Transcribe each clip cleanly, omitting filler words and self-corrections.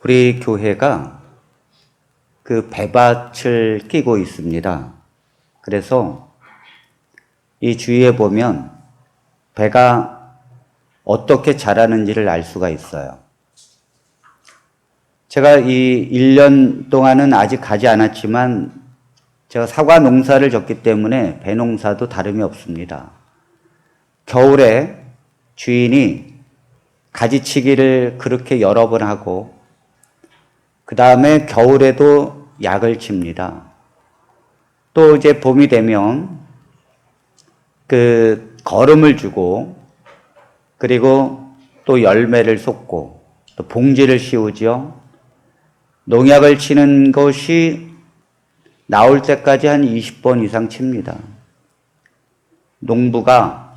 우리 교회가 그 배밭을 끼고 있습니다. 그래서 이 주위에 보면 배가 어떻게 자라는지를 알 수가 있어요. 제가 이 1년 동안은 아직 가지 않았지만 제가 사과 농사를 졌기 때문에 배 농사도 다름이 없습니다. 겨울에 주인이 가지치기를 그렇게 여러 번 하고 그 다음에 겨울에도 약을 칩니다. 또 이제 봄이 되면 그 거름을 주고 그리고 또 열매를 쏟고 또 봉지를 씌우죠. 농약을 치는 것이 나올 때까지 한 20번 이상 칩니다. 농부가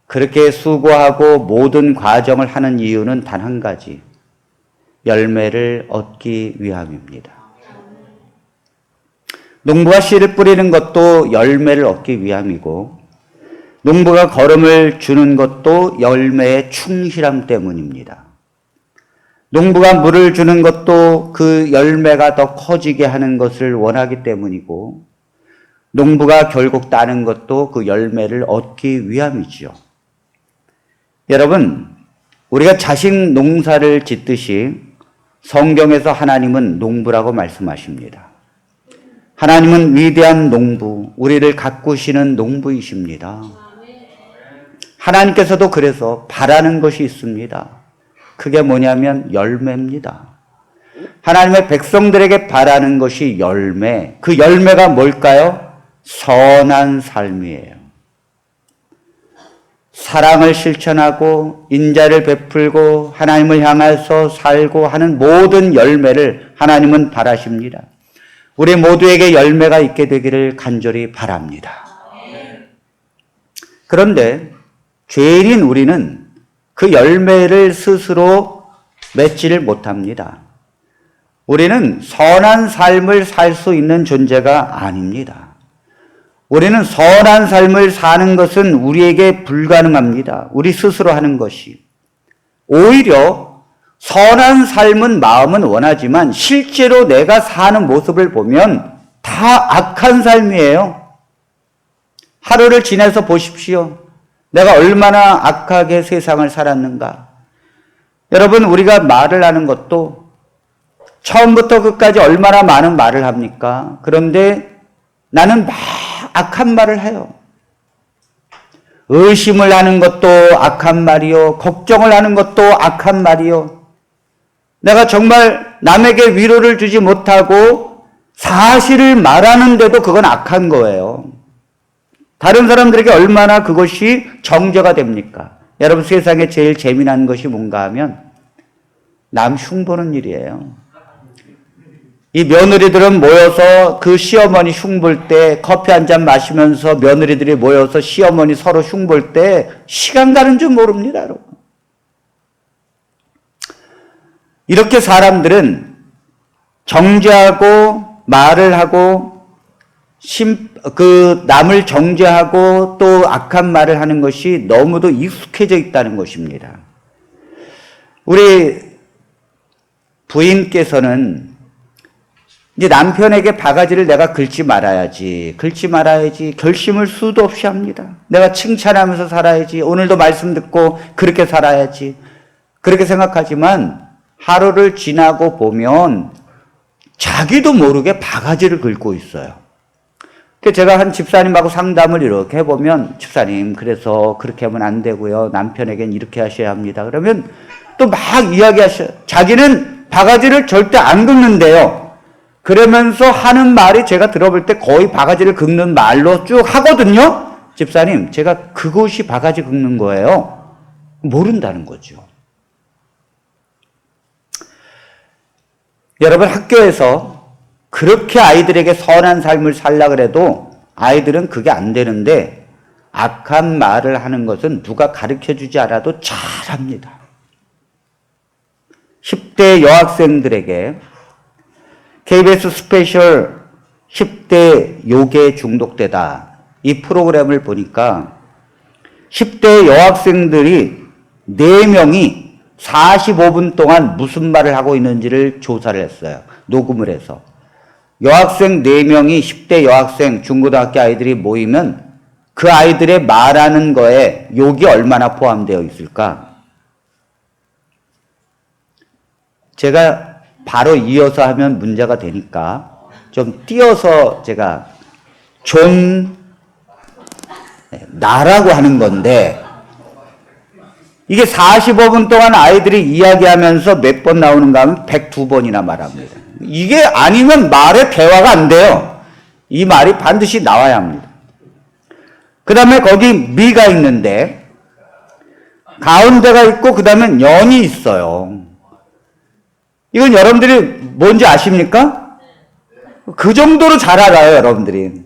그렇게 수고하고 모든 과정을 하는 이유는 단 한 가지, 열매를 얻기 위함입니다. 농부가 씨를 뿌리는 것도 열매를 얻기 위함이고 농부가 거름을 주는 것도 열매의 충실함 때문입니다. 농부가 물을 주는 것도 그 열매가 더 커지게 하는 것을 원하기 때문이고 농부가 결국 따는 것도 그 열매를 얻기 위함이지요. 여러분, 우리가 자식 농사를 짓듯이 성경에서 하나님은 농부라고 말씀하십니다. 하나님은 위대한 농부, 우리를 가꾸시는 농부이십니다. 하나님께서도 그래서 바라는 것이 있습니다. 그게 뭐냐면 열매입니다. 하나님의 백성들에게 바라는 것이 열매. 그 열매가 뭘까요? 선한 삶이에요. 사랑을 실천하고 인자를 베풀고 하나님을 향해서 살고 하는 모든 열매를 하나님은 바라십니다. 우리 모두에게 열매가 있게 되기를 간절히 바랍니다. 그런데 죄인인 우리는 그 열매를 스스로 맺지를 못합니다. 우리는 선한 삶을 살 수 있는 존재가 아닙니다. 우리는 선한 삶을 사는 것은 우리에게 불가능합니다. 우리 스스로 하는 것이. 오히려 선한 삶은 마음은 원하지만 실제로 내가 사는 모습을 보면 다 악한 삶이에요. 하루를 지내서 보십시오. 내가 얼마나 악하게 세상을 살았는가. 여러분, 우리가 말을 하는 것도 처음부터 끝까지 얼마나 많은 말을 합니까? 그런데 나는 막 악한 말을 해요. 의심을 하는 것도 악한 말이요. 걱정을 하는 것도 악한 말이요. 내가 정말 남에게 위로를 주지 못하고 사실을 말하는데도 그건 악한 거예요. 다른 사람들에게 얼마나 그것이 정죄가 됩니까? 여러분, 세상에 제일 재미난 것이 뭔가 하면 남 흉보는 일이에요. 이 며느리들은 모여서 그 시어머니 흉볼 때 커피 한 잔 마시면서 며느리들이 모여서 시어머니 서로 흉볼 때 시간 가는 줄 모릅니다, 여러분. 이렇게 사람들은 정죄하고 말을 하고 남을 정죄하고 또 악한 말을 하는 것이 너무도 익숙해져 있다는 것입니다. 우리 부인께서는 이제 남편에게 바가지를 내가 긁지 말아야지 결심을 수도 없이 합니다. 내가 칭찬하면서 살아야지, 오늘도 말씀 듣고 그렇게 살아야지, 그렇게 생각하지만 하루를 지나고 보면 자기도 모르게 바가지를 긁고 있어요. 제가 한 집사님하고 상담을 이렇게 해보면, 집사님, 그래서 그렇게 하면 안 되고요, 남편에겐 이렇게 하셔야 합니다. 그러면 또 막 이야기하셔요. 자기는 바가지를 절대 안 긁는데요. 그러면서 하는 말이 제가 들어볼 때 거의 바가지를 긁는 말로 쭉 하거든요. 집사님, 제가 그것이 바가지 긁는 거예요. 모른다는 거죠. 여러분, 학교에서 그렇게 아이들에게 선한 삶을 살려고 해도 아이들은 그게 안 되는데 악한 말을 하는 것은 누가 가르쳐주지 않아도 잘합니다. 10대 여학생들에게 KBS 스페셜 10대 욕에 중독되다, 이 프로그램을 보니까 10대 여학생들이 4명이 45분 동안 무슨 말을 하고 있는지를 조사를 했어요. 녹음을 해서. 여학생 4명이 10대 여학생 중고등학교 아이들이 모이면 그 아이들의 말하는 거에 욕이 얼마나 포함되어 있을까? 제가 바로 이어서 하면 문제가 되니까 좀 띄어서 제가 나라고 하는 건데, 이게 45분 동안 아이들이 이야기하면서 몇 번 나오는가 하면 102번이나 말합니다. 이게 아니면 말의 대화가 안 돼요. 이 말이 반드시 나와야 합니다. 그 다음에 거기 미가 있는데 가운데가 있고 그 다음에 연이 있어요. 이건 여러분들이 뭔지 아십니까? 그 정도로 잘 알아요, 여러분들이.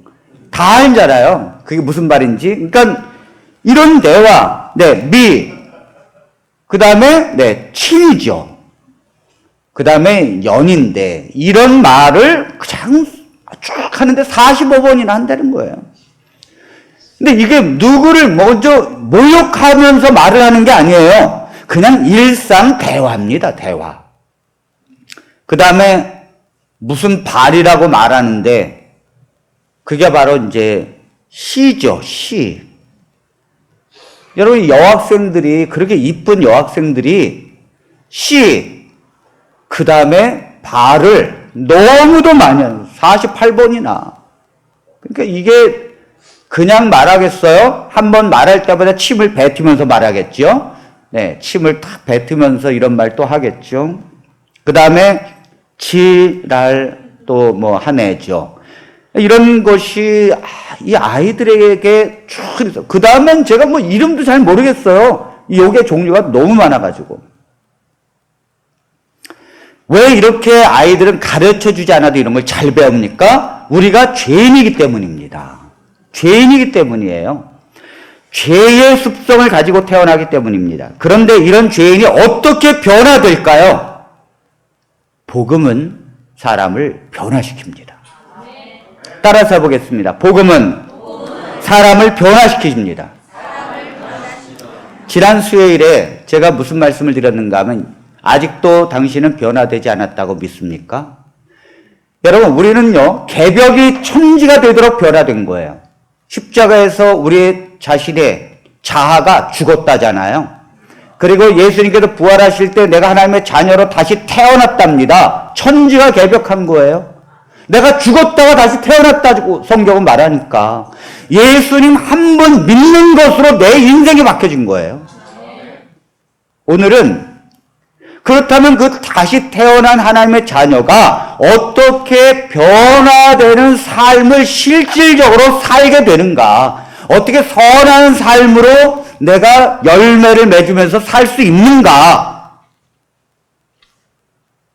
다 알잖아요. 그게 무슨 말인지. 그러니까 이런 대화, 미, 그 다음에 친이죠. 그 다음에 연인데, 이런 말을 그냥 쭉 하는데 45번이나 한다는 거예요. 근데 이게 누구를 먼저 모욕하면서 말을 하는 게 아니에요. 그냥 일상 대화입니다, 대화. 그 다음에 무슨 발이라고 말하는데, 그게 바로 이제 시죠, 시. 여러분, 여학생들이, 그렇게 이쁜 여학생들이 시, 그 다음에 발을 너무도 많이 하는, 48번이나. 그러니까 이게 그냥 말하겠어요? 한번 말할 때마다 침을 뱉으면서 말하겠죠? 네, 침을 탁 뱉으면서 이런 말 또 하겠죠? 그 다음에 지랄 또 뭐 하네죠. 이런 것이 이 아이들에게 쭉 있어. 그 다음엔 제가 뭐 이름도 잘 모르겠어요. 이 욕의 종류가 너무 많아가지고. 왜 이렇게 아이들은 가르쳐 주지 않아도 이런 걸 잘 배웁니까? 우리가 죄인이기 때문입니다. 죄인이기 때문이에요. 죄의 습성을 가지고 태어나기 때문입니다. 그런데 이런 죄인이 어떻게 변화될까요? 복음은 사람을 변화시킵니다. 따라서 해보겠습니다. 복음은 사람을 변화시킵니다. 지난 수요일에 제가 무슨 말씀을 드렸는가 하면, 아직도 당신은 변화되지 않았다고 믿습니까? 여러분, 우리는요, 개벽이 천지가 되도록 변화된 거예요. 십자가에서 우리 자신의 자아가 죽었다잖아요. 그리고 예수님께서 부활하실 때 내가 하나님의 자녀로 다시 태어났답니다. 천지가 개벽한 거예요. 내가 죽었다가 다시 태어났다고 성경은 말하니까 예수님 한 번 믿는 것으로 내 인생이 바뀌어진 거예요. 오늘은 그렇다면 그 다시 태어난 하나님의 자녀가 어떻게 변화되는 삶을 실질적으로 살게 되는가? 어떻게 선한 삶으로 내가 열매를 맺으면서 살 수 있는가?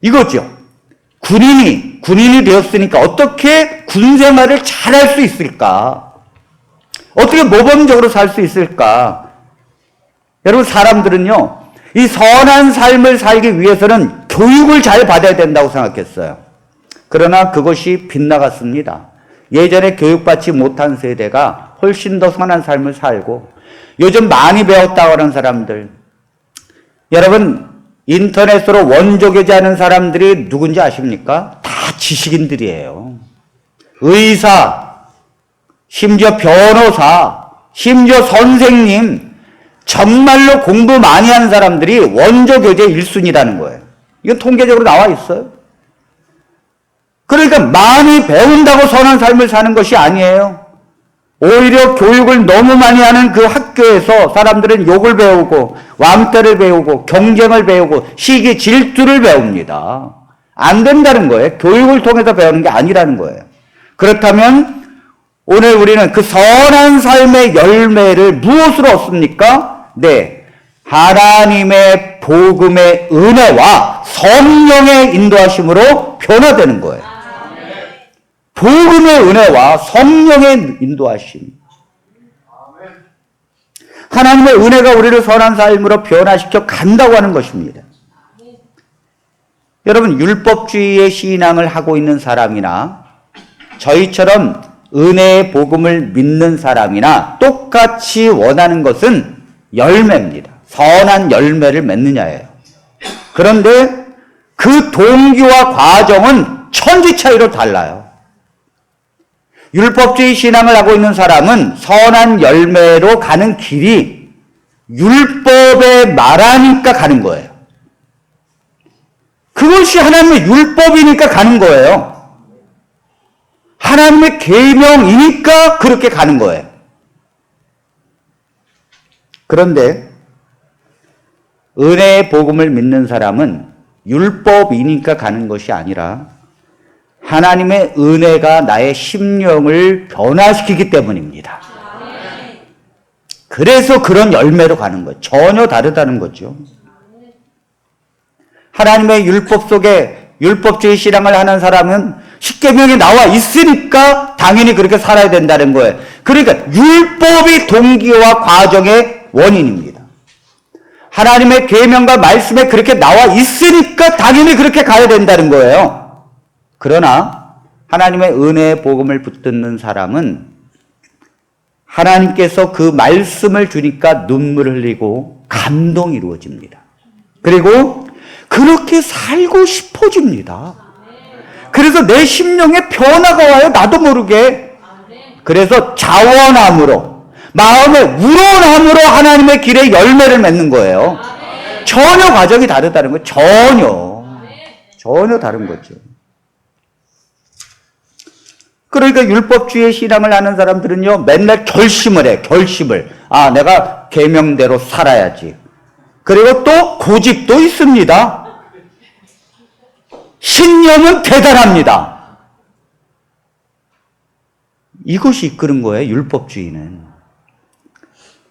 이거죠. 군인이 되었으니까 어떻게 군 생활을 잘할 수 있을까? 어떻게 모범적으로 살 수 있을까? 여러분, 사람들은요, 이 선한 삶을 살기 위해서는 교육을 잘 받아야 된다고 생각했어요. 그러나 그것이 빗나갔습니다. 예전에 교육받지 못한 세대가 훨씬 더 선한 삶을 살고, 요즘 많이 배웠다고 하는 사람들, 여러분, 인터넷으로 원조교제하는 사람들이 누군지 아십니까? 다 지식인들이에요. 의사, 심지어 변호사, 심지어 선생님, 정말로 공부 많이 하는 사람들이 원조교제 1순위라는 거예요. 이건 통계적으로 나와 있어요. 그러니까 많이 배운다고 선한 삶을 사는 것이 아니에요. 오히려 교육을 너무 많이 하는 그 학교에서 사람들은 욕을 배우고 왕따를 배우고 경쟁을 배우고 시기 질투를 배웁니다. 안 된다는 거예요. 교육을 통해서 배우는 게 아니라는 거예요. 그렇다면 오늘 우리는 그 선한 삶의 열매를 무엇으로 얻습니까? 네, 하나님의 복음의 은혜와 성령의 인도하심으로 변화되는 거예요. 복음의 은혜와 성령의 인도하심. 하나님의 은혜가 우리를 선한 삶으로 변화시켜 간다고 하는 것입니다. 여러분, 율법주의의 신앙을 하고 있는 사람이나 저희처럼 은혜의 복음을 믿는 사람이나 똑같이 원하는 것은 열매입니다. 선한 열매를 맺느냐예요. 그런데 그 동기와 과정은 천지 차이로 달라요. 율법주의 신앙을 하고 있는 사람은 선한 열매로 가는 길이 율법에 말하니까 가는 거예요. 그것이 하나님의 율법이니까 가는 거예요. 하나님의 계명이니까 그렇게 가는 거예요. 그런데 은혜의 복음을 믿는 사람은 율법이니까 가는 것이 아니라 하나님의 은혜가 나의 심령을 변화시키기 때문입니다. 그래서 그런 열매로 가는 거예요. 전혀 다르다는 거죠. 하나님의 율법 속에 율법주의 신앙을 하는 사람은 십계명이 나와 있으니까 당연히 그렇게 살아야 된다는 거예요. 그러니까 율법이 동기와 과정의 원인입니다. 하나님의 계명과 말씀에 그렇게 나와 있으니까 당연히 그렇게 가야 된다는 거예요. 그러나 하나님의 은혜의 복음을 붙듣는 사람은 하나님께서 그 말씀을 주니까 눈물을 흘리고 감동이 이루어집니다. 그리고 그렇게 살고 싶어집니다. 그래서 내 심령에 변화가 와요. 나도 모르게. 그래서 자원함으로, 마음의 우러남으로 하나님의 길에 열매를 맺는 거예요. 전혀 과정이 다르다는 거예요. 전혀 다른 거죠. 그러니까 율법주의 신앙을 하는 사람들은요, 맨날 결심을 해. 아, 내가 계명대로 살아야지. 그리고 또 고집도 있습니다. 신념은 대단합니다. 이것이 이끄는 거예요, 율법주의는.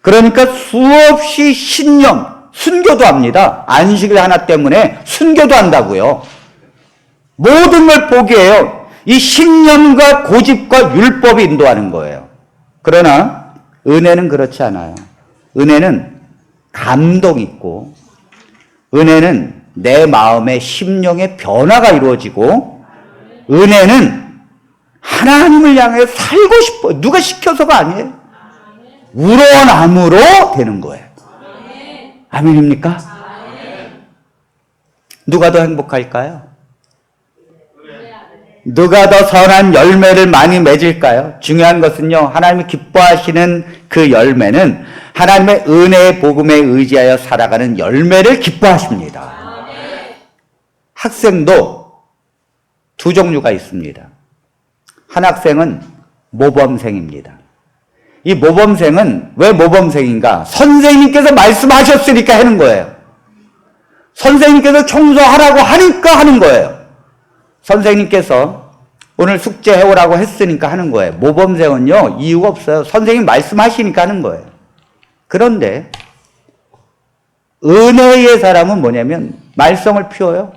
그러니까 수없이 신념, 순교도 합니다. 안식일 하나 때문에 순교도 한다고요. 모든 걸 포기해요. 이 신념과 고집과 율법이 인도하는 거예요. 그러나 은혜는 그렇지 않아요. 은혜는 감동이 있고, 은혜는 내 마음의 심령의 변화가 이루어지고, 은혜는 하나님을 향해 살고 싶어. 누가 시켜서가 아니에요. 우러남으로 되는 거예요. 아멘입니까? 누가 더 행복할까요? 누가 더 선한 열매를 많이 맺을까요? 중요한 것은요, 하나님이 기뻐하시는 그 열매는 하나님의 은혜의 복음에 의지하여 살아가는 열매를 기뻐하십니다. 학생도 두 종류가 있습니다. 한 학생은 모범생입니다. 이 모범생은 왜 모범생인가? 선생님께서 말씀하셨으니까 하는 거예요. 선생님께서 청소하라고 하니까 하는 거예요. 선생님께서 오늘 숙제 해오라고 했으니까 하는 거예요. 모범생은요, 이유가 없어요. 선생님 말씀하시니까 하는 거예요. 그런데 은혜의 사람은 뭐냐면 말썽을 피워요.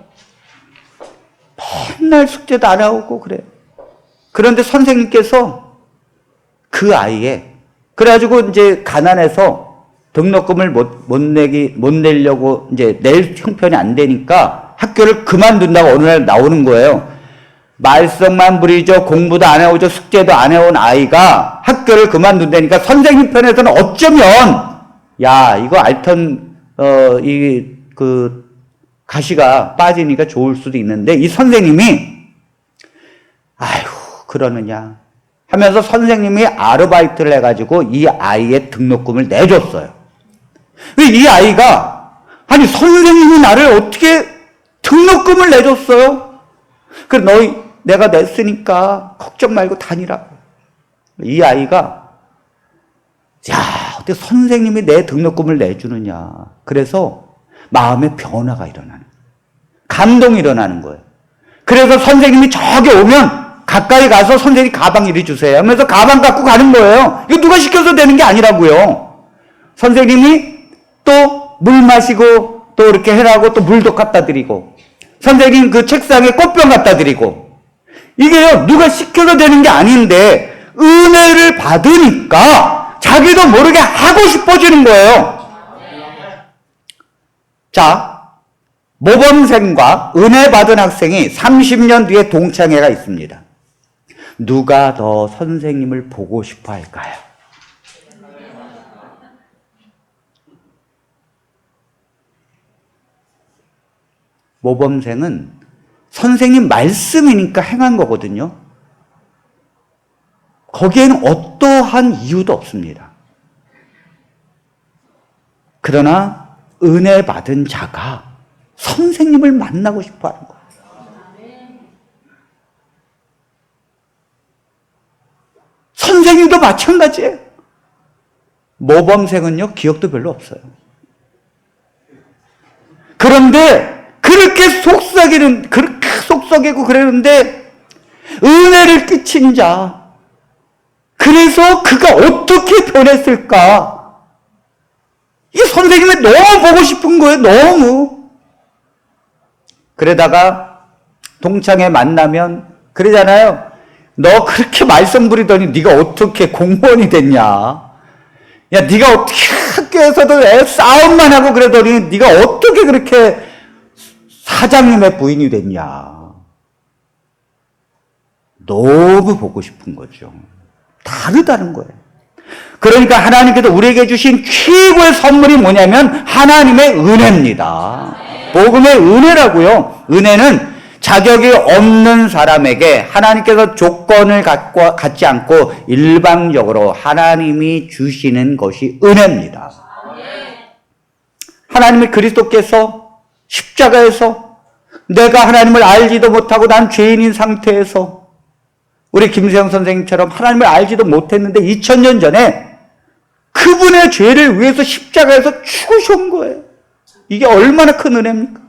맨날 숙제도 안 하고 그래요. 그런데 선생님께서 그 아이의, 그래가지고 이제 가난해서 등록금을 못 내려고 이제 낼 형편이 안 되니까 학교를 그만둔다고 어느 날 나오는 거예요. 말썽만 부리죠. 공부도 안 해오죠. 숙제도 안 해온 아이가 학교를 그만둔다니까 선생님 편에서는 어쩌면, 야, 이거 알턴, 가시가 빠지니까 좋을 수도 있는데, 이 선생님이, 아휴, 그러느냐 하면서 선생님이 아르바이트를 해가지고 이 아이의 등록금을 내줬어요. 이 아이가, 아니, 선생님이 나를 어떻게 등록금을 내줬어요? 그래, 내가 냈으니까 걱정 말고 다니라고. 이 아이가, 야, 어떻게 선생님이 내 등록금을 내주느냐. 그래서 마음의 변화가 일어나는 거예요. 감동이 일어나는 거예요. 그래서 선생님이 저기 오면 가까이 가서 선생님 가방 이리 주세요 하면서 가방 갖고 가는 거예요. 이거 누가 시켜서 되는 게 아니라고요. 선생님이 또 물 마시고 또 이렇게 해라고 또 물도 갖다 드리고, 선생님 그 책상에 꽃병 갖다 드리고, 이게요, 누가 시켜서 되는 게 아닌데 은혜를 받으니까 자기도 모르게 하고 싶어지는 거예요. 자, 모범생과 은혜 받은 학생이 30년 뒤에 동창회가 있습니다. 누가 더 선생님을 보고 싶어 할까요? 모범생은 선생님 말씀이니까 행한 거거든요. 거기에는 어떠한 이유도 없습니다. 그러나 은혜 받은 자가 선생님을 만나고 싶어 하는 거예요. 선생님도 마찬가지예요. 모범생은요, 기억도 별로 없어요. 그런데 그렇게 속썩이고 그러는데 은혜를 끼친 자, 그래서 그가 어떻게 변했을까? 이 선생님이 너무 보고 싶은 거예요. 너무. 그러다가 동창회 만나면 그러잖아요. 너 그렇게 말씀 부리더니 네가 어떻게 공무원이 됐냐? 야, 네가 어떻게 학교에서도 싸움만 하고 그러더니 네가 어떻게 그렇게 사장님의 부인이 됐냐? 너무 보고 싶은 거죠. 다르다는 거예요. 그러니까 하나님께서 우리에게 주신 최고의 선물이 뭐냐면 하나님의 은혜입니다. 복음의 은혜라고요. 은혜는 자격이 없는 사람에게 하나님께서 조건을 갖지 않고 일방적으로 하나님이 주시는 것이 은혜입니다. 하나님이 그리스도께서 십자가에서 내가 하나님을 알지도 못하고 난 죄인인 상태에서 우리 김세영 선생님처럼 하나님을 알지도 못했는데 2000년 전에 그분의 죄를 위해서 십자가에서 죽으신 거예요. 이게 얼마나 큰 은혜입니까?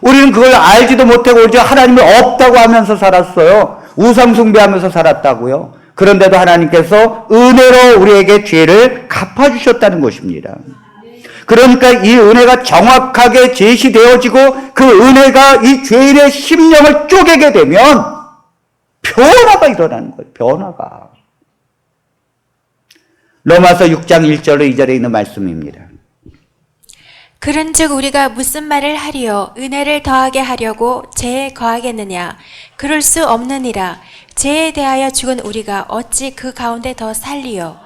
우리는 그걸 알지도 못하고 오히려 하나님이 없다고 하면서 살았어요. 우상 숭배하면서 살았다고요. 그런데도 하나님께서 은혜로 우리에게 죄를 갚아주셨다는 것입니다. 그러니까 이 은혜가 정확하게 제시되어지고 그 은혜가 이 죄인의 심령을 쪼개게 되면 변화가 일어나는 거예요. 변화가. 로마서 6장 1절로 2절에 있는 말씀입니다. 그런즉 우리가 무슨 말을 하리요? 은혜를 더하게 하려고 죄에 거하겠느냐? 그럴 수 없느니라. 죄에 대하여 죽은 우리가 어찌 그 가운데 더 살리요?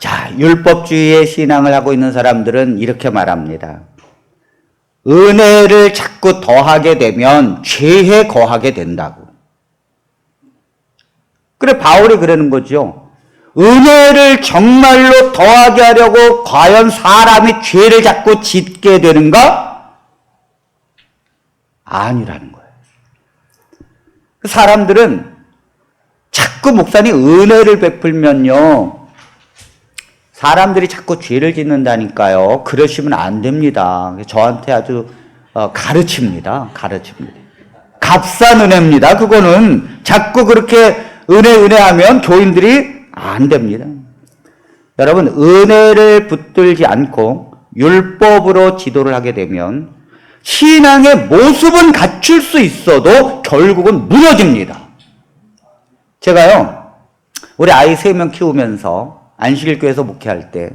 자, 율법주의의 신앙을 하고 있는 사람들은 이렇게 말합니다. 은혜를 자꾸 더하게 되면 죄에 거하게 된다고. 그래, 바울이 그러는 거죠. 은혜를 정말로 더하게 하려고 과연 사람이 죄를 자꾸 짓게 되는가? 아니라는 거예요. 사람들은 자꾸 목사님 은혜를 베풀면요, 사람들이 자꾸 죄를 짓는다니까요. 그러시면 안 됩니다. 저한테 아주 가르칩니다. 값싼 은혜입니다. 그거는 자꾸 그렇게 은혜 하면 교인들이 안 됩니다. 여러분, 은혜를 붙들지 않고 율법으로 지도를 하게 되면 신앙의 모습은 갖출 수 있어도 결국은 무너집니다. 제가요, 우리 아이 3명 키우면서 안식일교회에서 목회할 때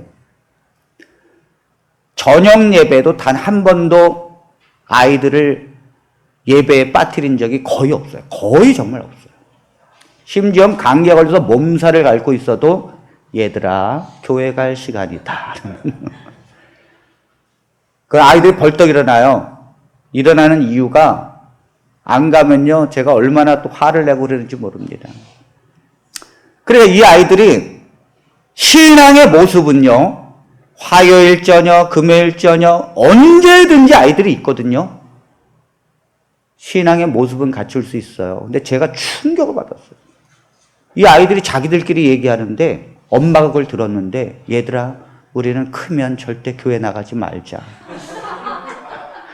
저녁 예배도 단 한 번도 아이들을 예배에 빠뜨린 적이 거의 없어요. 거의 정말 없어요. 심지어 감기에 걸려서 몸살을 앓고 있어도 얘들아, 교회 갈 시간이다. 그 아이들이 벌떡 일어나요. 일어나는 이유가 안 가면요, 제가 얼마나 또 화를 내고 그러는지 모릅니다. 그러니까 이 아이들이 신앙의 모습은요, 화요일 저녁, 금요일 저녁 언제든지 아이들이 있거든요. 신앙의 모습은 갖출 수 있어요. 근데 제가 충격을 받았어요. 이 아이들이 자기들끼리 얘기하는데 엄마가 그걸 들었는데, 얘들아, 우리는 크면 절대 교회 나가지 말자.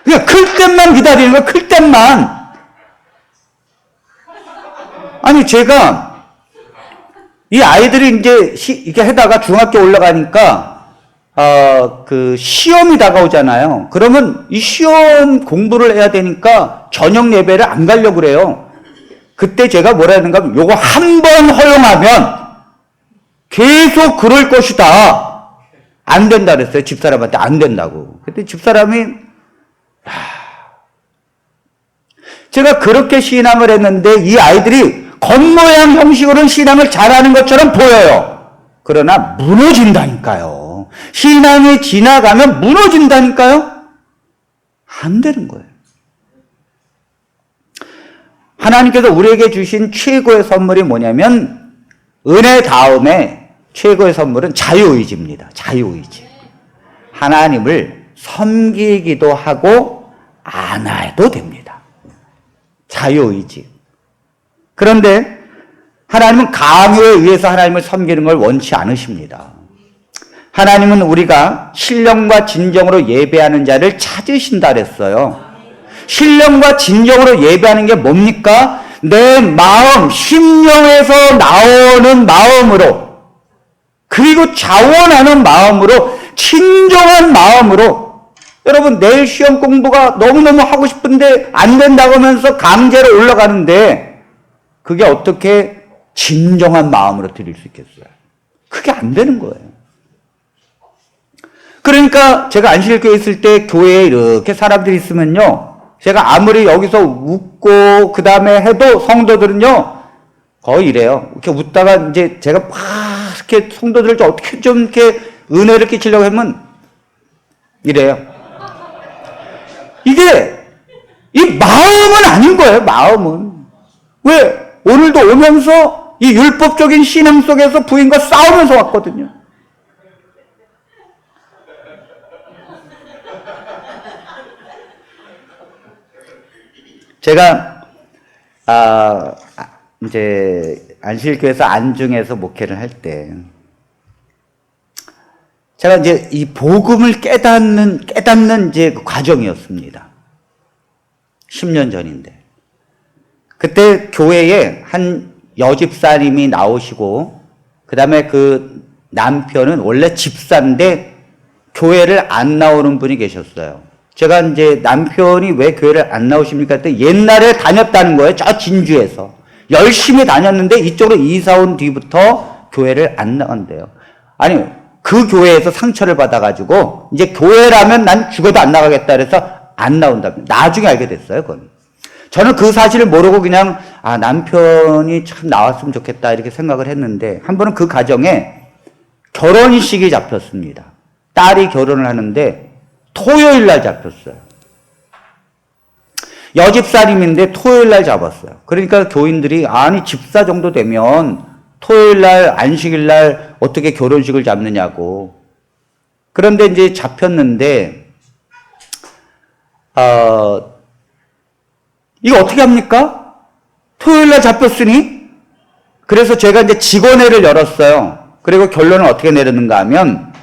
그냥 클 때만 기다리는 거야. 클 때만. 아니, 제가 이 아이들이 이제 이렇게 하다가 중학교 올라가니까 그 시험이 다가오잖아요. 그러면 이 시험 공부를 해야 되니까 저녁 예배를 안 가려고 그래요. 그때 제가 뭐라 했는가 하면, 요거 한 번 허용하면 계속 그럴 것이다. 안 된다 그랬어요. 집사람한테 안 된다고. 그때 집사람이 제가 그렇게 신앙을 했는데 이 아이들이 겉모양 형식으로는 신앙을 잘하는 것처럼 보여요. 그러나 무너진다니까요. 신앙이 지나가면 무너진다니까요. 안 되는 거예요. 하나님께서 우리에게 주신 최고의 선물이 뭐냐면 은혜 다음에 최고의 선물은 자유의지입니다. 자유의지. 하나님을 섬기기도 하고 안 해도 됩니다. 자유의지. 그런데 하나님은 강요에 의해서 하나님을 섬기는 걸 원치 않으십니다. 하나님은 우리가 신령과 진정으로 예배하는 자를 찾으신다 그랬어요. 신령과 진정으로 예배하는 게 뭡니까? 내 마음, 심령에서 나오는 마음으로, 그리고 자원하는 마음으로, 친정한 마음으로. 여러분, 내일 시험 공부가 너무너무 하고 싶은데 안 된다고 하면서 강제로 올라가는데 그게 어떻게 진정한 마음으로 드릴 수 있겠어요? 그게 안 되는 거예요. 그러니까 제가 안식일교회 있을 때 교회에 이렇게 사람들이 있으면요, 제가 아무리 여기서 웃고 그 다음에 해도 성도들은요 거의 이래요. 이렇게 웃다가 이제 제가 막 이렇게 성도들을 좀 어떻게 좀 이렇게 은혜를 끼치려고 하면 이래요. 이게 이 마음은 아닌 거예요. 마음은. 왜? 오늘도 오면서 이 율법적인 신앙 속에서 부인과 싸우면서 왔거든요. 제가 이제 안식일교회에서 안중에서 목회를 할 때 제가 이제 이 복음을 깨닫는 이제 그 과정이었습니다. 10년 전인데 그때 교회에 한 여집사님이 나오시고 그 다음에 그 남편은 원래 집사인데 교회를 안 나오는 분이 계셨어요. 제가 이제 남편이 왜 교회를 안 나오십니까? 했더니 옛날에 다녔다는 거예요. 저 진주에서. 열심히 다녔는데 이쪽으로 이사 온 뒤부터 교회를 안 나간대요. 아니, 그 교회에서 상처를 받아가지고 이제 교회라면 난 죽어도 안 나가겠다 그래서 안 나온다. 나중에 알게 됐어요, 그건. 저는 그 사실을 모르고 그냥 남편이 참 나왔으면 좋겠다 이렇게 생각을 했는데 한 번은 그 가정에 결혼식이 잡혔습니다. 딸이 결혼을 하는데 토요일 날 잡혔어요. 여집사님인데 토요일 날 잡았어요. 그러니까 교인들이 아니 집사 정도 되면 토요일 날 안식일 날 어떻게 결혼식을 잡느냐고. 그런데 이제 잡혔는데 이거 어떻게 합니까? 토요일 날 잡혔으니. 그래서 제가 이제 직원회를 열었어요. 그리고 결론을 어떻게 내렸는가 하면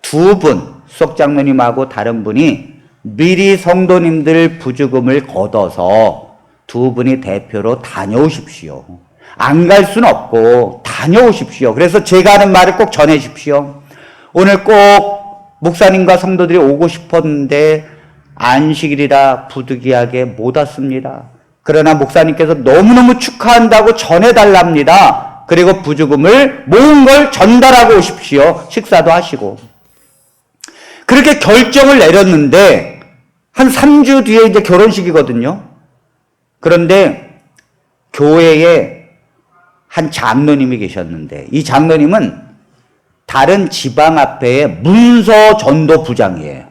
두 분, 수석장로님하고 다른 분이 미리 성도님들 부주금을 걷어서 두 분이 대표로 다녀오십시오. 안 갈 수는 없고 다녀오십시오. 그래서 제가 하는 말을 꼭 전해주십시오. 오늘 꼭 목사님과 성도들이 오고 싶었는데 안식일이라 부득이하게 못 왔습니다. 그러나 목사님께서 너무너무 축하한다고 전해달랍니다. 그리고 부주금을 모은 걸 전달하고 오십시오. 식사도 하시고. 그렇게 결정을 내렸는데 한 3주 뒤에 이제 결혼식이거든요. 그런데 교회에 한 장로님이 계셨는데 이 장로님은 다른 지방합회의 문서전도 부장이에요.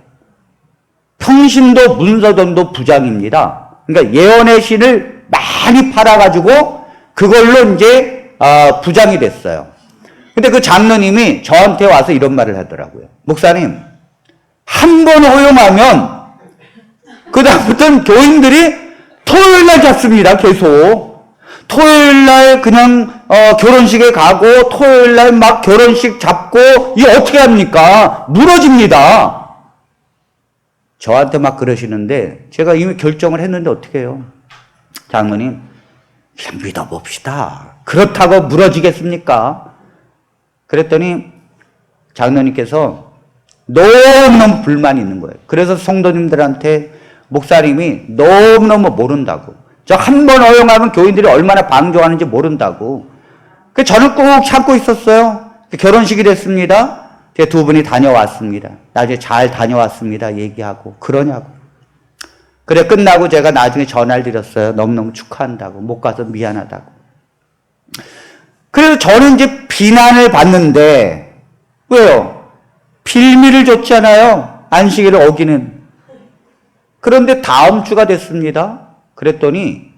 평신도 문서전도 부장입니다. 그러니까 예언의 신을 많이 팔아가지고 그걸로 이제 부장이 됐어요. 근데 그 장로님이 저한테 와서 이런 말을 하더라고요. 목사님, 한 번 허용하면 그 다음부터는 교인들이 토요일 날 잡습니다. 계속. 토요일 날 그냥 결혼식에 가고 토요일 날 막 결혼식 잡고 이게 어떻게 합니까? 무너집니다. 저한테 막 그러시는데 제가 이미 결정을 했는데 어떻게 해요? 장로님, 그냥 믿어봅시다. 그렇다고 무너지겠습니까? 그랬더니 장로님께서 너무너무 불만이 있는 거예요. 그래서 성도님들한테 목사님이 너무너무 모른다고. 저 한 번 허용하면 교인들이 얼마나 방종하는지 모른다고. 저는 꼭 참고 있었어요. 결혼식이 됐습니다. 두 분이 다녀왔습니다. 나중에 잘 다녀왔습니다. 얘기하고. 그러냐고. 그래, 끝나고 제가 나중에 전화를 드렸어요. 너무너무 축하한다고. 못 가서 미안하다고. 그래서 저는 이제 비난을 받는데, 왜요? 빌미를 줬잖아요. 안식일을 어기는. 그런데 다음 주가 됐습니다. 그랬더니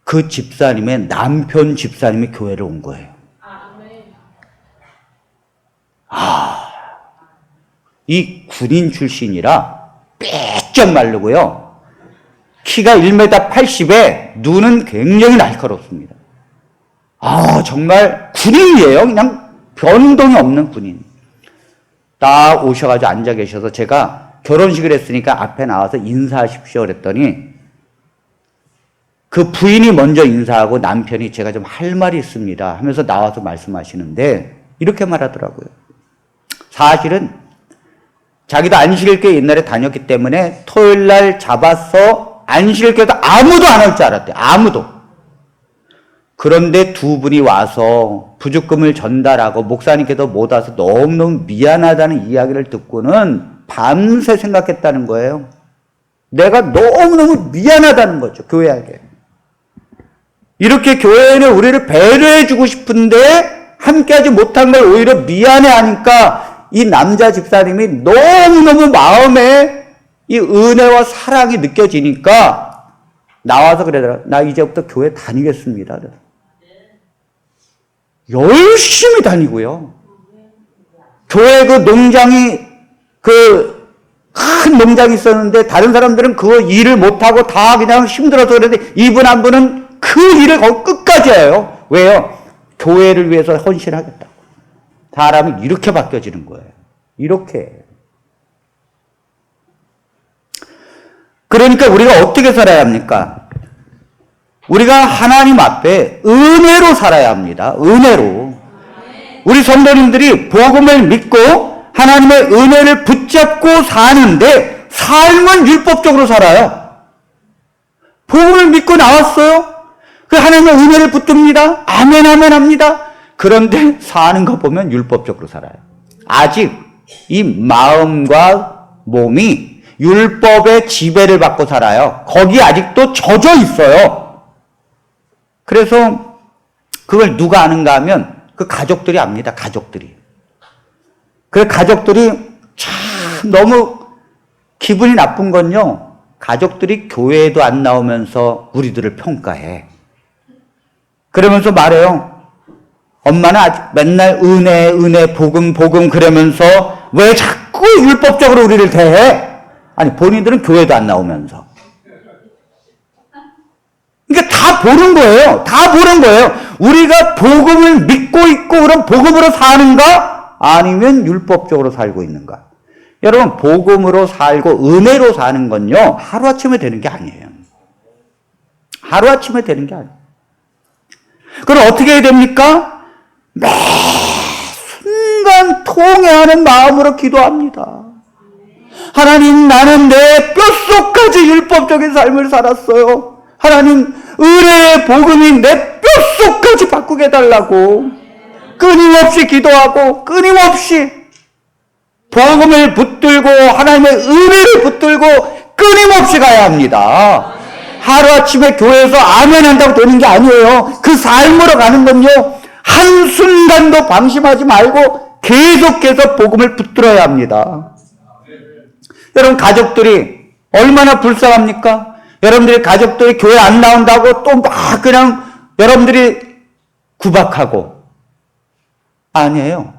그 집사님의 남편 집사님이 교회를 온 거예요. 이 군인 출신이라 빽쩍 마르고요. 키가 1m 80에 눈은 굉장히 날카롭습니다. 정말 군인이에요. 그냥 변동이 없는 군인. 딱 오셔가지고 앉아 계셔서 제가 결혼식을 했으니까 앞에 나와서 인사하십시오 그랬더니 그 부인이 먼저 인사하고 남편이 제가 좀 할 말이 있습니다 하면서 나와서 말씀하시는데 이렇게 말하더라고요. 사실은 자기도 안식일교회 옛날에 다녔기 때문에 토요일날 잡아서 안식일교회도 아무도 안 올 줄 알았대요. 아무도. 그런데 두 분이 와서 부죽금을 전달하고 목사님께도 못 와서 너무너무 미안하다는 이야기를 듣고는 밤새 생각했다는 거예요. 내가 너무너무 미안하다는 거죠. 교회에게. 이렇게 교회는 우리를 배려해주고 싶은데 함께하지 못한 걸 오히려 미안해하니까 이 남자 집사님이 너무너무 마음에 이 은혜와 사랑이 느껴지니까 나와서 그러더라고요. 나 이제부터 교회 다니겠습니다. 열심히 다니고요. 교회 그 농장이 큰 농장이 있었는데 다른 사람들은 그 일을 못하고 다 그냥 힘들어서 그랬는데 이분 한 분은 그 일을 거의 끝까지 해요. 왜요? 교회를 위해서 헌신하겠다고. 사람이 이렇게 바뀌어지는 거예요. 이렇게. 그러니까 우리가 어떻게 살아야 합니까? 우리가 하나님 앞에 은혜로 살아야 합니다. 은혜로. 우리 성도님들이 복음을 믿고 하나님의 은혜를 붙잡고 사는데 삶은 율법적으로 살아요. 복음을 믿고 나왔어요. 그 하나님의 은혜를 붙듭니다. 아멘 아멘 합니다. 그런데 사는 거 보면 율법적으로 살아요. 아직 이 마음과 몸이 율법의 지배를 받고 살아요. 거기 아직도 젖어 있어요. 그래서 그걸 누가 아는가 하면 그 가족들이 압니다. 가족들이. 그 가족들이 참 너무 기분이 나쁜 건요. 가족들이 교회에도 안 나오면서 우리들을 평가해. 그러면서 말해요. 엄마는 아직 맨날 은혜, 은혜, 복음, 복음 그러면서 왜 자꾸 율법적으로 우리를 대해? 아니, 본인들은 교회도 안 나오면서. 그러니까 다 보는 거예요. 다 보는 거예요. 우리가 복음을 믿고 있고 그럼 복음으로 사는가? 아니면 율법적으로 살고 있는가? 여러분, 복음으로 살고 은혜로 사는 건요, 하루아침에 되는 게 아니에요. 하루아침에 되는 게 아니에요. 그럼 어떻게 해야 됩니까? 매 순간 통회하는 마음으로 기도합니다. 하나님, 나는 내 뼛속까지 율법적인 삶을 살았어요. 하나님, 은혜의 복음이 내 뼛속까지 바꾸게 해달라고 끊임없이 기도하고 끊임없이 복음을 붙들고 하나님의 은혜를 붙들고 끊임없이 가야 합니다. 하루아침에 교회에서 아멘 한다고 되는 게 아니에요. 그 삶으로 가는 건요, 한순간도 방심하지 말고 계속해서 복음을 붙들어야 합니다. 여러분, 가족들이 얼마나 불쌍합니까? 여러분들의 가족들이 교회 안 나온다고 또 막 그냥 여러분들이 구박하고. 아니에요.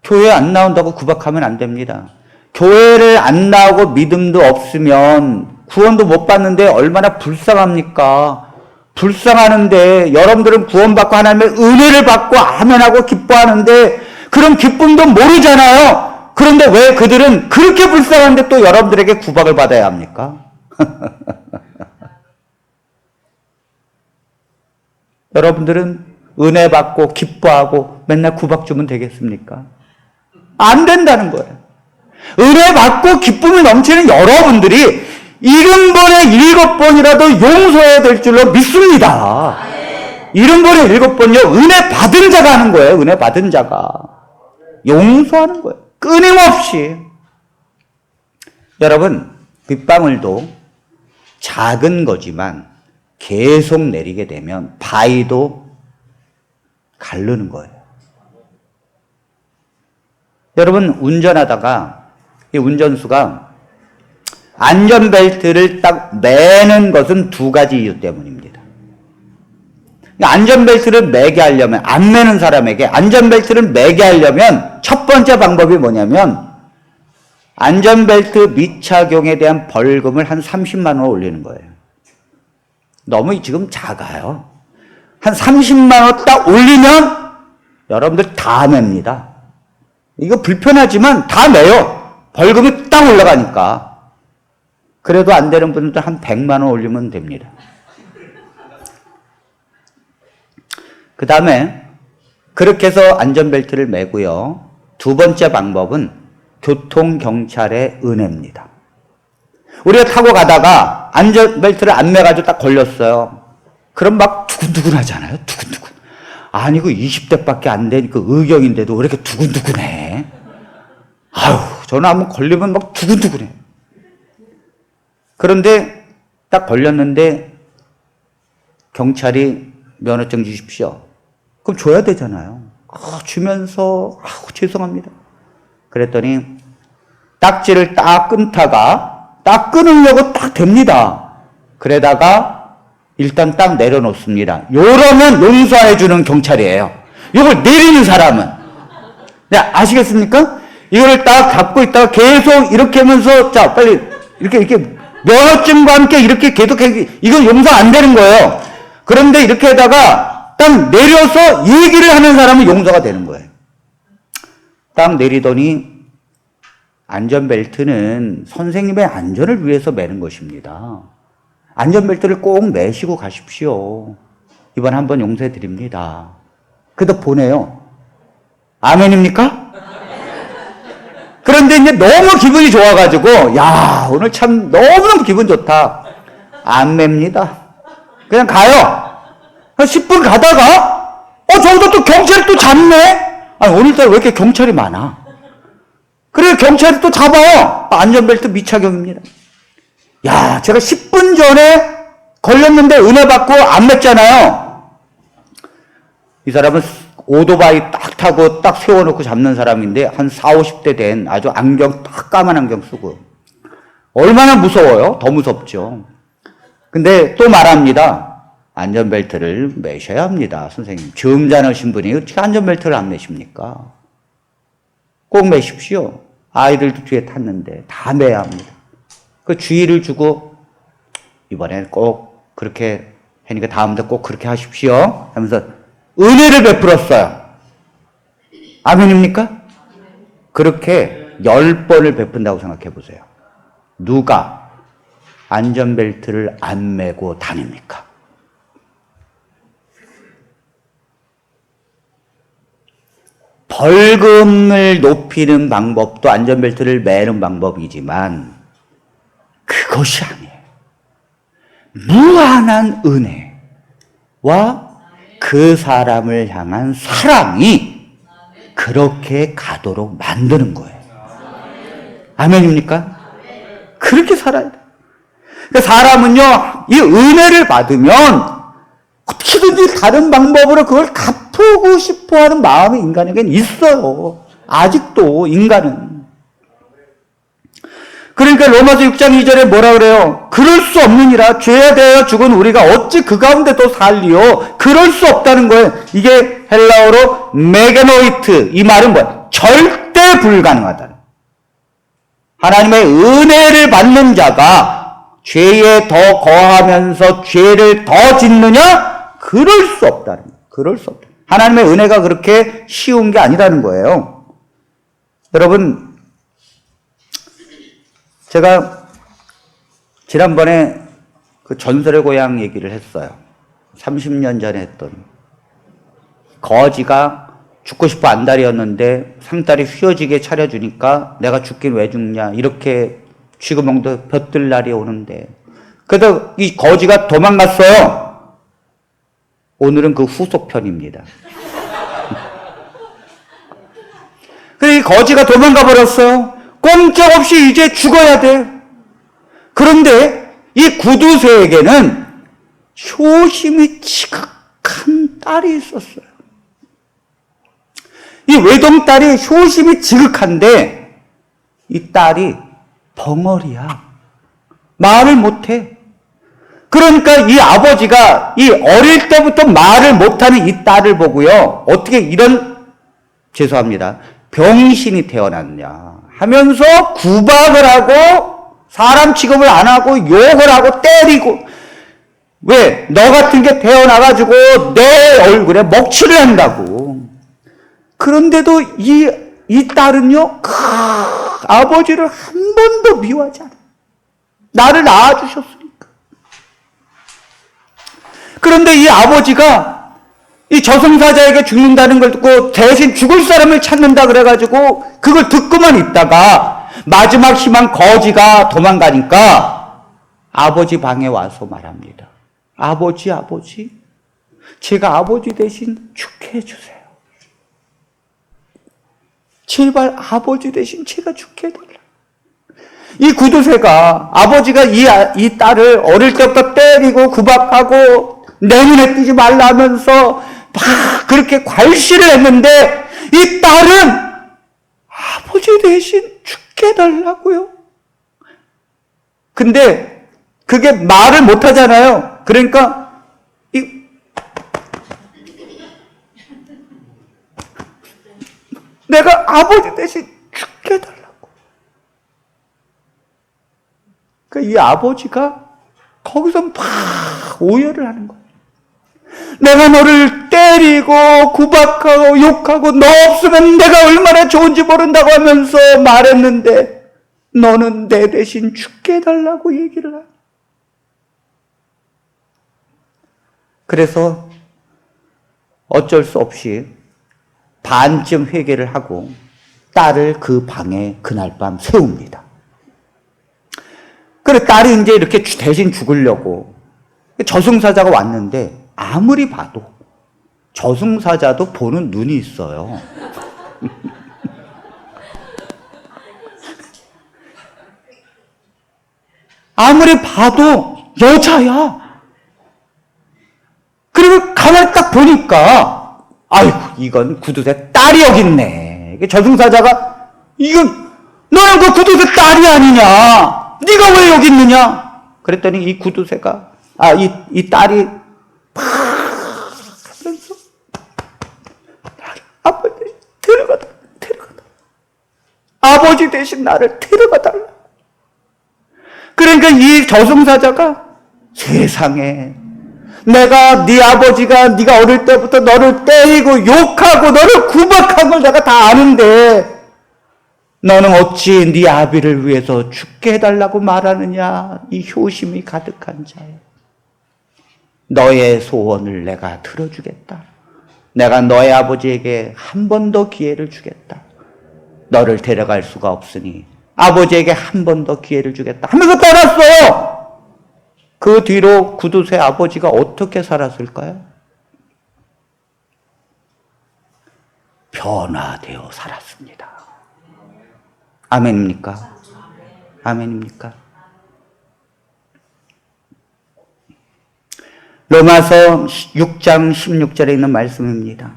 교회 안 나온다고 구박하면 안 됩니다. 교회를 안 나오고 믿음도 없으면 구원도 못 받는데 얼마나 불쌍합니까? 불쌍하는데 여러분들은 구원받고 하나님의 은혜를 받고 아멘하고 기뻐하는데 그런 기쁨도 모르잖아요. 그런데 왜 그들은 그렇게 불쌍한데 또 여러분들에게 구박을 받아야 합니까? 여러분들은 은혜 받고 기뻐하고 맨날 구박 주면 되겠습니까? 안 된다는 거예요. 은혜 받고 기쁨이 넘치는 여러분들이 70번에 7번이라도 용서해야 될 줄로 믿습니다. 70번에 7번요, 은혜 받은 자가 하는 거예요. 은혜 받은 자가. 용서하는 거예요. 끊임없이. 여러분, 빗방울도 작은 거지만 계속 내리게 되면 바위도 가르는 거예요. 여러분, 운전하다가 이 운전수가 안전벨트를 딱 매는 것은 두 가지 이유 때문입니다. 안전벨트를 매게 하려면, 안 매는 사람에게 안전벨트를 매게 하려면 첫 번째 방법이 뭐냐면 안전벨트 미착용에 대한 벌금을 한 30만 원 올리는 거예요. 너무 지금 작아요. 한 30만 원 딱 올리면 여러분들 다 맵니다. 이거 불편하지만 다 매요. 벌금이 딱 올라가니까. 그래도 안 되는 분들 한 100만 원 올리면 됩니다. 그 다음에 그렇게 해서 안전벨트를 매고요. 두 번째 방법은 교통경찰의 은혜입니다. 우리가 타고 가다가 안전벨트를 안 매가지고 딱 걸렸어요. 그럼 막 두근두근 하잖아요. 두근두근. 아니, 그 20대밖에 안 되니까 의경인데도 왜 이렇게 두근두근해? 아유, 저는 한번 걸리면 막 두근두근해. 그런데 딱 걸렸는데 경찰이 면허증 주십시오. 그럼 줘야 되잖아요. 주면서 죄송합니다. 그랬더니 딱지를 딱 끊다가 딱 끊으려고 딱 됩니다. 그러다가 일단 딱 내려놓습니다. 요러면 용서해주는 경찰이에요. 이걸 내리는 사람은. 네, 아시겠습니까? 이거를 딱 잡고 있다가 계속 이렇게 하면서 자 빨리 이렇게 면허증과 함께 이렇게 계속 이건 용서 안 되는 거예요. 그런데 이렇게 하다가 딱 내려서 얘기를 하는 사람은 용서가 되는 거예요. 딱 내리더니 안전벨트는 선생님의 안전을 위해서 매는 것입니다. 안전벨트를 꼭 매시고 가십시오. 이번 한번 용서해 드립니다. 그래도 보내요. 아멘입니까? 그런데 이제 너무 기분이 좋아가지고 야, 오늘 참 너무너무 기분 좋다. 안 맵니다. 그냥 가요. 한 10분 가다가 저기서 또 경찰이 또 잡네. 아니, 오늘따라 왜 이렇게 경찰이 많아? 그래, 경찰이 또 잡아요. 안전벨트 미착용입니다. 야, 제가 10분 전에 걸렸는데 은혜 받고 안 맸잖아요. 이 사람은 오토바이 딱 타고 딱 세워놓고 잡는 사람인데 한 40, 50대 된 아주 안경 딱 까만 안경 쓰고. 얼마나 무서워요? 더 무섭죠. 근데 또 말합니다. 안전벨트를 매셔야 합니다. 선생님. 점잖으신 분이 어떻게 안전벨트를 안 매십니까? 꼭 매십시오. 아이들도 뒤에 탔는데 다 매야 합니다. 그 주의를 주고 이번엔 꼭 그렇게 하니까 다음부터 꼭 그렇게 하십시오 하면서 은혜를 베풀었어요. 아멘입니까? 그렇게 10번을 베푼다고 생각해 보세요. 누가 안전벨트를 안 매고 다닙니까? 벌금을 높이는 방법도 안전벨트를 매는 방법이지만 그것이 아니에요. 무한한 은혜와 그 사람을 향한 사랑이 그렇게 가도록 만드는 거예요. 아멘입니까? 그렇게 살아야 돼요. 그러니까 사람은요, 이 은혜를 받으면 어떻게든지 다른 방법으로 그걸 갚고 싶어 하는 마음이 인간에게는 있어요. 아직도 인간은. 그러니까 로마서 6장 2절에 뭐라 그래요? 그럴 수 없느니라. 죄에 대하여 죽은 우리가 어찌 그 가운데 또 살리요? 그럴 수 없다는 거예요. 이게 헬라어로 메게노이트. 이 말은 뭐야? 절대 불가능하다. 하나님의 은혜를 받는 자가 죄에 더 거하면서 죄를 더 짓느냐? 그럴 수 없다는 거예요. 그럴 수 없다. 하나님의 은혜가 그렇게 쉬운 게 아니라는 거예요. 여러분, 제가 지난번에 그 전설의 고향 얘기를 했어요. 30년 전에 했던. 거지가 죽고 싶어 안달이었는데 상다리 휘어지게 차려주니까 내가 죽긴 왜 죽냐. 이렇게 쥐구멍도 볕들 날이 오는데. 그래서 이 거지가 도망갔어요. 오늘은 그 후속편입니다. 그래, 이 거지가 도망가 버렸어요. 꼼짝없이 이제 죽어야 돼. 그런데 이 구두쇠에게는 효심이 지극한 딸이 있었어요. 이 외동딸이 효심이 지극한데 이 딸이 벙어리야. 말을 못해. 그러니까 이 아버지가 이 어릴 때부터 말을 못하는 이 딸을 보고요, 어떻게 이런, 죄송합니다, 병신이 태어났냐 하면서 구박을 하고 사람 취급을 안 하고 욕을 하고 때리고, 왜? 너 같은 게 태어나가지고 내 얼굴에 먹칠을 한다고. 그런데도 이 딸은요, 아버지를 한 번도 미워하지 않아요. 나를 낳아주셨으니까. 그런데 이 아버지가 이 저승사자에게 죽는다는 걸 듣고 대신 죽을 사람을 찾는다 그래가지고 그걸 듣고만 있다가 마지막 희망 거지가 도망가니까 아버지 방에 와서 말합니다. 아버지, 제가 아버지 대신 죽게 해주세요. 제발 아버지 대신 제가 죽게 해달라. 이 구두쇠가 아버지가 이 딸을 어릴 때부터 때리고 구박하고 내 눈에 띄지 말라 하면서 막 그렇게 괄시를 했는데 이 딸은 아버지 대신 죽게 해달라고요. 근데 그게 말을 못하잖아요. 그러니까 내가 아버지 대신 죽게 해달라고. 그러니까 이 아버지가 거기서 막 오열을 하는 거예요. 내가 너를 때리고 구박하고 욕하고 너 없으면 내가 얼마나 좋은지 모른다고 하면서 말했는데 너는 내 대신 죽게 해달라고 얘기를 하네. 그래서 어쩔 수 없이 반쯤 회개를 하고 딸을 그 방에 그날 밤 세웁니다. 그래, 딸이 이제 이렇게 대신 죽으려고 저승사자가 왔는데 아무리 봐도 저승사자도 보는 눈이 있어요. 아무리 봐도 여자야. 그리고 가만히 딱 보니까 아이고, 이건 구두쇠 딸이 여기 있네. 저승사자가 너는 그 구두쇠 딸이 아니냐? 네가 왜 여기 있느냐? 그랬더니 이 구두쇠가 이 딸이 막 하면서 아버지 데려가다. 아버지 대신 나를 데려가달라. 그러니까 이 저승사자가 세상에 내가 네 아버지가 네가 어릴 때부터 너를 때리고 욕하고 너를 구박한 걸 내가 다 아는데 너는 어찌 네 아비를 위해서 죽게 해달라고 말하느냐. 이 효심이 가득한 자야. 너의 소원을 내가 들어주겠다. 내가 너의 아버지에게 한 번 더 기회를 주겠다. 너를 데려갈 수가 없으니 아버지에게 한 번 더 기회를 주겠다 하면서 떠났어요. 그 뒤로 구두쇠 아버지가 어떻게 살았을까요? 변화되어 살았습니다. 아멘입니까? 아멘입니까? 로마서 6장 16절에 있는 말씀입니다.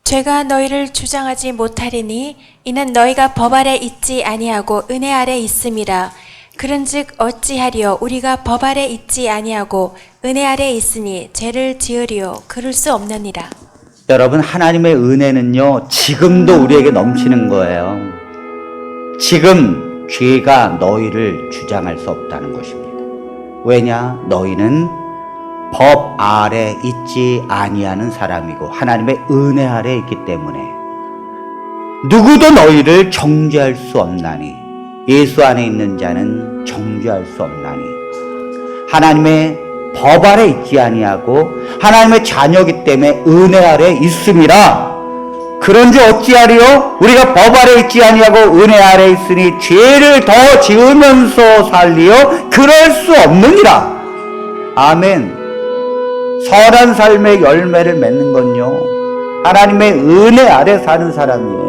죄가 너희를 주장하지 못하리니 이는 너희가 법 아래 있지 아니하고 은혜 아래 있음이라. 그런즉 어찌하리요 우리가 법 아래 있지 아니하고 은혜 아래 있으니 죄를 지으리요 그럴 수 없느니라. 여러분, 하나님의 은혜는요 지금도 우리에게 넘치는 거예요. 지금 죄가 너희를 주장할 수 없다는 것입니다. 왜냐? 너희는 법 아래 있지 아니하는 사람이고 하나님의 은혜 아래 있기 때문에 누구도 너희를 정죄할 수 없나니 예수 안에 있는 자는 정죄할 수 없나니 하나님의 법 아래 있지 아니하고 하나님의 자녀이기 때문에 은혜 아래 있음이라. 그런지 어찌하리요? 우리가 법 아래 있지 아니하고 은혜 아래 있으니 죄를 더 지으면서 살리요? 그럴 수 없느니라. 아멘. 선한 삶의 열매를 맺는 건요 하나님의 은혜 아래 사는 사람이에요.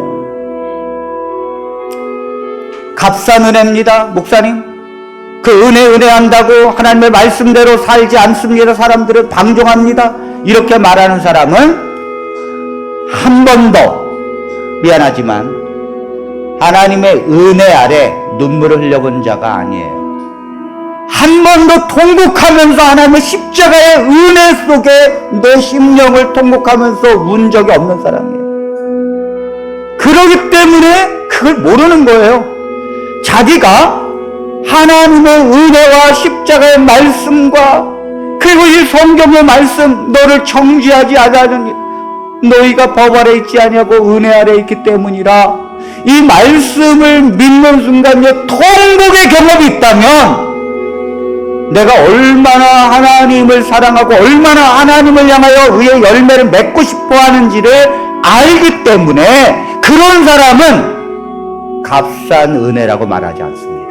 값싼 은혜입니다. 목사님, 그 은혜 한다고 하나님의 말씀대로 살지 않습니다. 사람들은 방종합니다. 이렇게 말하는 사람은 한 번 더 미안하지만 하나님의 은혜 아래 눈물을 흘려본 자가 아니에요. 한 번도 통곡하면서 하나님의 십자가의 은혜 속에 내 심령을 통곡하면서 운 적이 없는 사람이에요. 그러기 때문에 그걸 모르는 거예요. 자기가 하나님의 은혜와 십자가의 말씀과 그리고 이 성경의 말씀, 너를 정죄하지 아니하느니 너희가 법 아래 있지 아니하고 은혜 아래 있기 때문이라, 이 말씀을 믿는 순간 통곡의 경험이 있다면 내가 얼마나 하나님을 사랑하고 얼마나 하나님을 향하여 의의 열매를 맺고 싶어 하는지를 알기 때문에 그런 사람은 값싼 은혜라고 말하지 않습니다.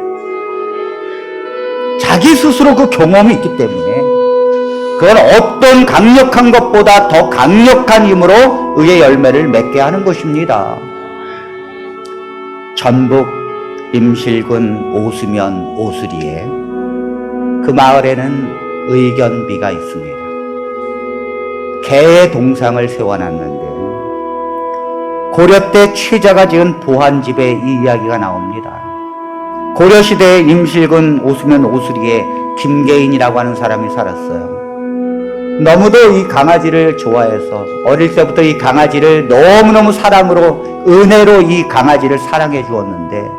자기 스스로 그 경험이 있기 때문에 그건 어떤 강력한 것보다 더 강력한 힘으로 의의 열매를 맺게 하는 것입니다. 전북 임실군 오수면 오수리에 그 마을에는 의견비가 있습니다. 개의 동상을 세워놨는데 고려 때 최자가 지은 보한집에 이 이야기가 나옵니다. 고려시대에 임실군 오수면 오수리에 김계인이라고 하는 사람이 살았어요. 너무도 이 강아지를 좋아해서 어릴 때부터 이 강아지를 너무너무 사랑으로, 은혜로 이 강아지를 사랑해 주었는데,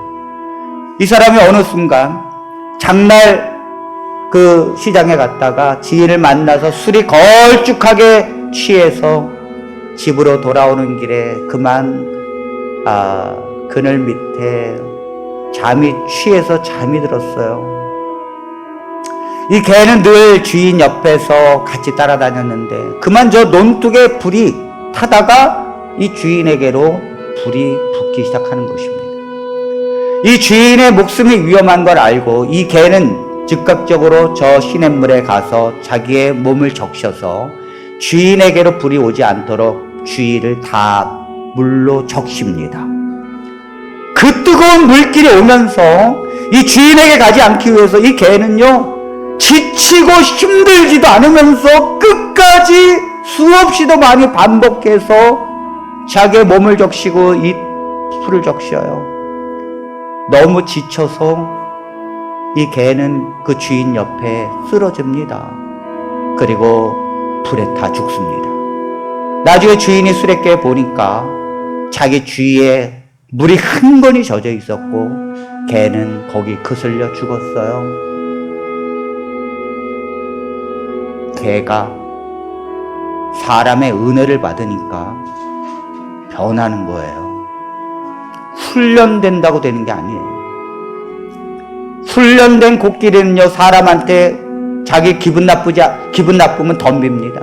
이 사람이 어느 순간 장날 그 시장에 갔다가 지인을 만나서 술이 걸쭉하게 취해서 집으로 돌아오는 길에 그만 그늘 밑에 잠이 취해서 잠이 들었어요. 이 개는 늘 주인 옆에서 같이 따라다녔는데 그만 저 논둑에 불이 타다가 이 주인에게로 불이 붙기 시작하는 것입니다. 이 주인의 목숨이 위험한 걸 알고 이 개는 즉각적으로 저 시냇물에 가서 자기의 몸을 적셔서 주인에게로 불이 오지 않도록 주위를 다 물로 적십니다. 그 뜨거운 물길이 오면서 이 주인에게 가지 않기 위해서 이 개는요, 지치고 힘들지도 않으면서 끝까지 수없이도 많이 반복해서 자기의 몸을 적시고 이 풀을 적셔요. 너무 지쳐서 이 개는 그 주인 옆에 쓰러집니다. 그리고 불에 타 죽습니다. 나중에 주인이 수레께 보니까 자기 주위에 물이 흥건히 젖어 있었고 개는 거기 거슬려 죽었어요. 개가 사람의 은혜를 받으니까 변하는 거예요. 훈련된다고 되는 게 아니에요. 훈련된 코끼리는요, 사람한테 자기 기분 나쁘면 덤빕니다.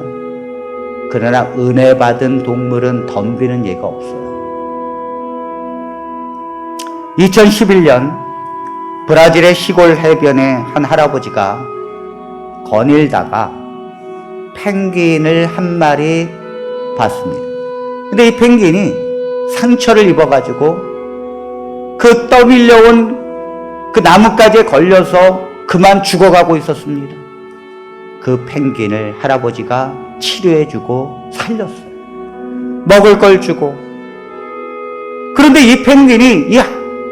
그러나 은혜 받은 동물은 덤비는 예가 없어요. 2011년 브라질의 시골 해변에 한 할아버지가 거닐다가 펭귄을 한 마리 봤습니다. 근데 이 펭귄이 상처를 입어가지고 그 떠밀려온 그 나뭇가지에 걸려서 그만 죽어가고 있었습니다. 그 펭귄을 할아버지가 치료해주고 살렸어요. 먹을 걸 주고. 그런데 이 펭귄이 이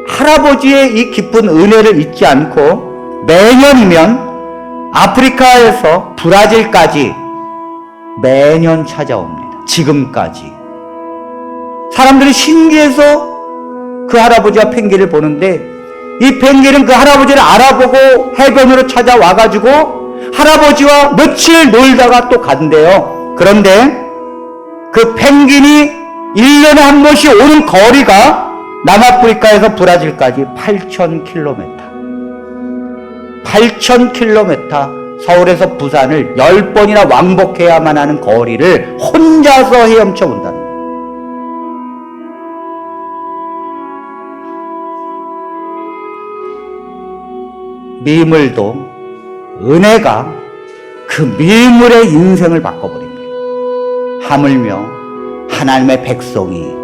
할아버지의 이 깊은 은혜를 잊지 않고 매년이면 아프리카에서 브라질까지 매년 찾아옵니다. 지금까지. 사람들이 신기해서 그 할아버지와 펭귄을 보는데 이 펭귄은 그 할아버지를 알아보고 해변으로 찾아와가지고 할아버지와 며칠 놀다가 또 간대요. 그런데 그 펭귄이 1년에 한 번씩 오는 거리가 남아프리카에서 브라질까지 8,000km. 8,000km. 서울에서 부산을 10번이나 왕복해야만 하는 거리를 혼자서 헤엄쳐 온다는 거예요. 미물도 은혜가 그 미물의 인생을 바꿔버립니다. 하물며 하나님의 백성이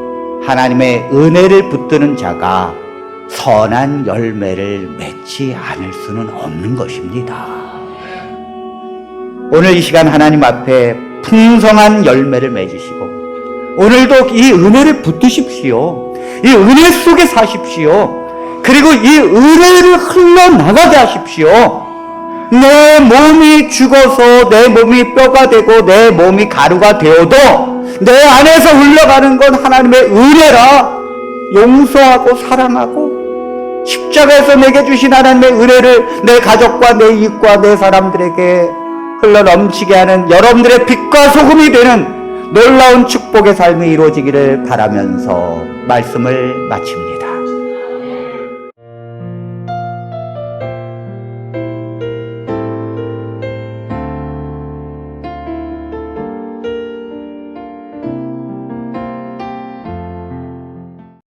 하나님의 은혜를 붙드는 자가 선한 열매를 맺지 않을 수는 없는 것입니다. 오늘 이 시간 하나님 앞에 풍성한 열매를 맺으시고 오늘도 이 은혜를 붙드십시오. 이 은혜 속에 사십시오. 그 그리고 이 은혜를 흘러나가게 하십시오. 내 몸이 죽어서 내 몸이 뼈가 되고 내 몸이 가루가 되어도 내 안에서 흘러가는 건 하나님의 은혜라. 용서하고 사랑하고 십자가에서 내게 주신 하나님의 은혜를 내 가족과 내 이웃과 내 사람들에게 흘러넘치게 하는 여러분들의 빛과 소금이 되는 놀라운 축복의 삶이 이루어지기를 바라면서 말씀을 마칩니다.